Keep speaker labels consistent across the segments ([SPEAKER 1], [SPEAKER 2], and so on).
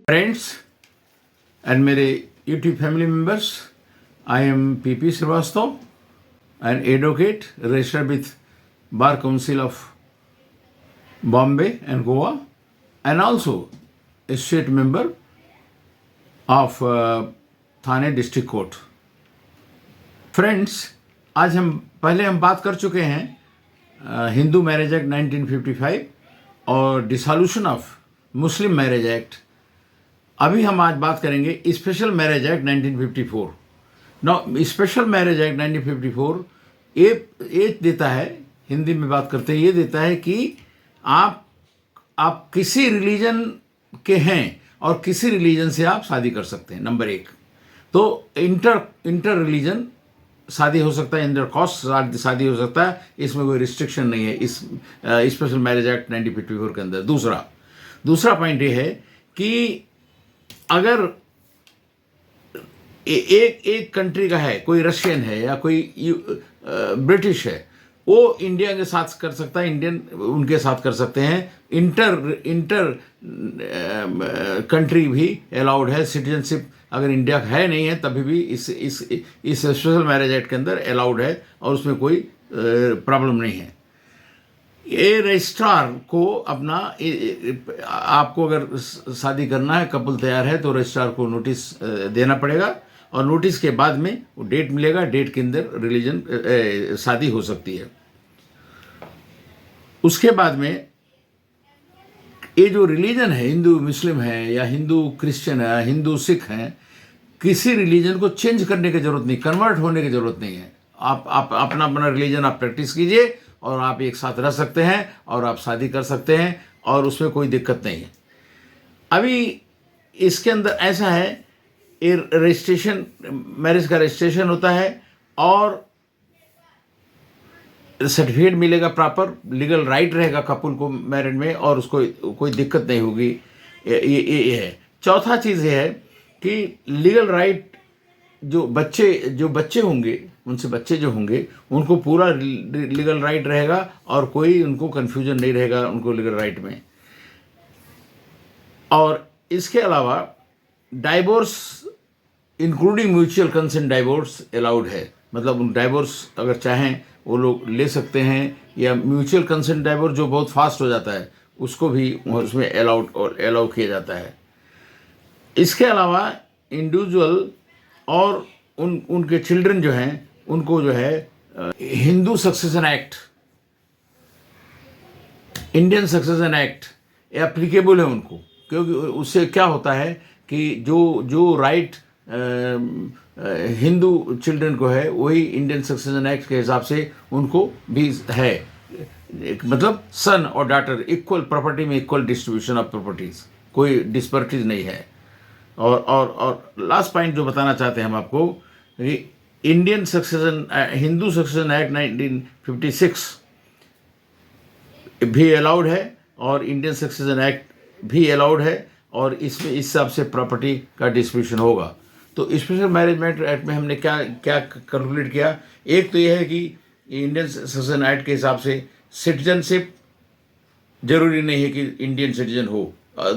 [SPEAKER 1] Friends and मेरे YouTube family members, I am P P Srivastava, an advocate registered with Bar Council of Bombay and Goa, and also a state member of Thane District Court. Friends, आज हम बात कर चुके हैं Hindu marriage act 1955 और dissolution of Muslim marriage act. अभी हम आज बात करेंगे special marriage act 1954. Now special marriage act 1954 ये देता है, हिंदी में बात करते हैं, ये देता है कि आप किसी रिलीजन के हैं और किसी रिलीजन से आप शादी कर सकते हैं. नंबर एक, तो इंटर रिलीजन शादी हो सकता है, इंटर कास्ट शादी हो सकता है, इसमें कोई रिस्ट्रिक्शन नहीं है इस स्पेशल मैरिज एक्ट 1954 के अंदर. दूसरा पॉइंट ये है कि अगर एक कंट्री का है, कोई रशियन है या कोई ब्रिटिश है, वो इंडिया के साथ कर सकता है, इंडियन उनके साथ कर सकते हैं. इंटर कंट्री भी अलाउड है. सिटीजनशिप अगर इंडिया का है नहीं है तभी भी इस स्पेशल मैरिज एक्ट के अंदर अलाउड है और उसमें कोई प्रॉब्लम नहीं है. ये रजिस्ट्रार को अपना आपको अगर शादी करना है, कपल तैयार है, तो रजिस्ट्रार को नोटिस देना पड़ेगा और नोटिस के बाद में वो डेट मिलेगा. डेट के अंदर रिलीजन शादी हो सकती है. उसके बाद में ये जो रिलीजन है, हिंदू मुस्लिम है या हिंदू क्रिश्चियन है, हिंदू सिख हैं, किसी रिलीजन को चेंज करने की जरूरत नहीं, कन्वर्ट होने की जरूरत नहीं है. आप अपना रिलीजन आप प्रैक्टिस कीजिए और आप एक साथ रह सकते हैं और आप शादी कर सकते हैं और उसमें कोई दिक्कत नहीं है. अभी इसके अंदर ऐसा है, ये रजिस्ट्रेशन, मैरिज का रजिस्ट्रेशन होता है और सर्टिफिकेट मिलेगा, प्रॉपर लीगल राइट रहेगा कपल को मैरिज में और उसको कोई दिक्कत नहीं होगी. ये है. चौथा चीज़ ये है कि लीगल राइट जो बच्चे होंगे, उनसे बच्चे जो होंगे उनको पूरा लीगल राइट रहेगा और कोई उनको कन्फ्यूजन नहीं रहेगा उनको लीगल राइट में. और इसके अलावा divorce including mutual consent divorce allowed है. मतलब डाइवोर्स अगर चाहें वो लोग ले सकते हैं, या म्यूचुअल कंसेंट डाइवोर्स जो बहुत फास्ट हो जाता है उसको भी उसमें अलाउ किया जाता है. इसके अलावा इंडिविजुअल और उनके चिल्ड्रन जो हैं उनको जो है Hindu succession act, Indian succession act applicable है उनको, क्योंकि उससे क्या होता है कि जो राइट हिंदू चिल्ड्रन को है वही इंडियन सक्सेशन एक्ट के हिसाब से उनको भी है. मतलब सन और डॉटर इक्वल प्रॉपर्टी में इक्वल डिस्ट्रीब्यूशन ऑफ प्रॉपर्टीज, कोई डिस्पैरिटीज नहीं है. और लास्ट पॉइंट जो बताना चाहते हैं हम आपको, Indian succession Hindu succession act 1956 भी अलाउड है और इंडियन सक्सेशन एक्ट भी अलाउड है और इसमें इस हिसाब से प्रॉपर्टी का डिस्ट्रीब्यूशन होगा. तो स्पेशल मैरिज एक्ट में हमने क्या कैलकुलेट किया. एक तो यह है कि इंडियन सक्सेशन एक्ट के हिसाब से सिटीजनशिप जरूरी नहीं है कि इंडियन सिटीजन हो.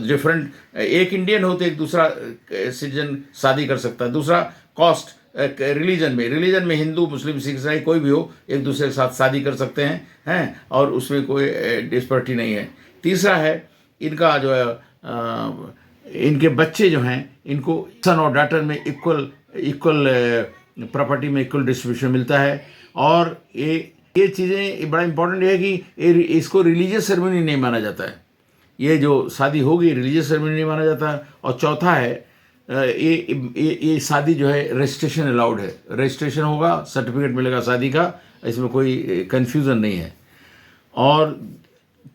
[SPEAKER 1] डिफरेंट, एक इंडियन हो तो एक दूसरा सिटीजन शादी कर सकता है. दूसरा कास्ट, रिलीजन में हिंदू मुस्लिम सिख ईसाई कोई भी हो एक दूसरे के साथ शादी कर सकते हैं और उसमें कोई डिस्पैरिटी नहीं है. तीसरा है इनका जो है इनके बच्चे जो हैं इनको सन और डॉटर में इक्वल प्रॉपर्टी में इक्वल डिस्ट्रीब्यूशन मिलता है. और ये चीज़ें बड़ा इंपॉर्टेंट है कि इसको रिलीजियस सेरेमनी नहीं माना जाता है. ये जो शादी होगी रिलीजियस सेरेमनी नहीं माना जाता है. और चौथा है ये शादी जो है रजिस्ट्रेशन अलाउड है. रजिस्ट्रेशन होगा, सर्टिफिकेट मिलेगा शादी का, इसमें कोई कन्फ्यूज़न नहीं है. और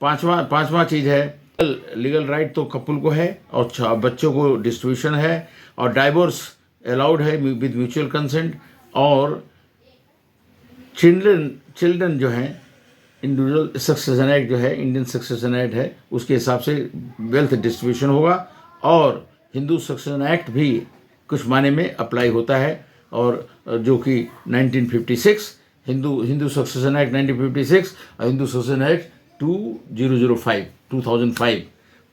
[SPEAKER 1] पांचवा चीज़ है लीगल राइट तो कपल को है और बच्चों को डिस्ट्रीब्यूशन है और डाइवोर्स अलाउड है विद म्यूचुअल कंसेंट. और चिल्ड्रन जो हैं इंडिविजुअल सक्सेशन एक्ट जो है, इंडियन सक्सेशन एक्ट है, उसके हिसाब से वेल्थ डिस्ट्रीब्यूशन होगा. और हिंदू सक्सेशन एक्ट भी कुछ माने में अप्लाई होता है और जो कि 1956 हिंदू सक्सेशन एक्ट 1956 और हिंदू सक्सेशन एक्ट 2005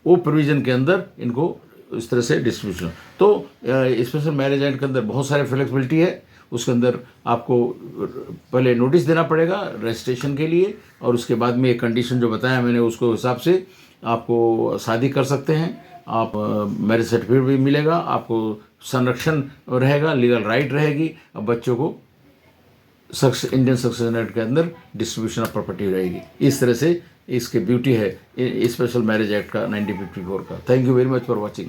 [SPEAKER 1] वो प्रोविज़न के अंदर इनको इस तरह से डिस्ट्रीब्यूशन। तो स्पेशल मैरिज एक्ट के अंदर बहुत सारे फ्लेक्सिबिलिटी है। उसके अंदर आपको पहले नोटिस देना पड़ेगा रजिस्ट्रेशन के लिए, और उसके बाद में एक कंडीशन जो बताया मैंने उसको हिसाब से आपको शादी कर सकते हैं। आप मैरिज सर्टिफिकेट भी मिलेगा, आपको संरक्षण रहेगा, लीगल राइट रहेगी। अब बच्चों को इंडियन सक्सेशन एक्ट के अंदर डिस्ट्रीब्यूशन ऑफ प्रॉपर्टी रहेगी। इस तरह से इसके ब्यूटी है स्पेशल मैरिज एक्ट का 1954 का। Thank you very much for watching.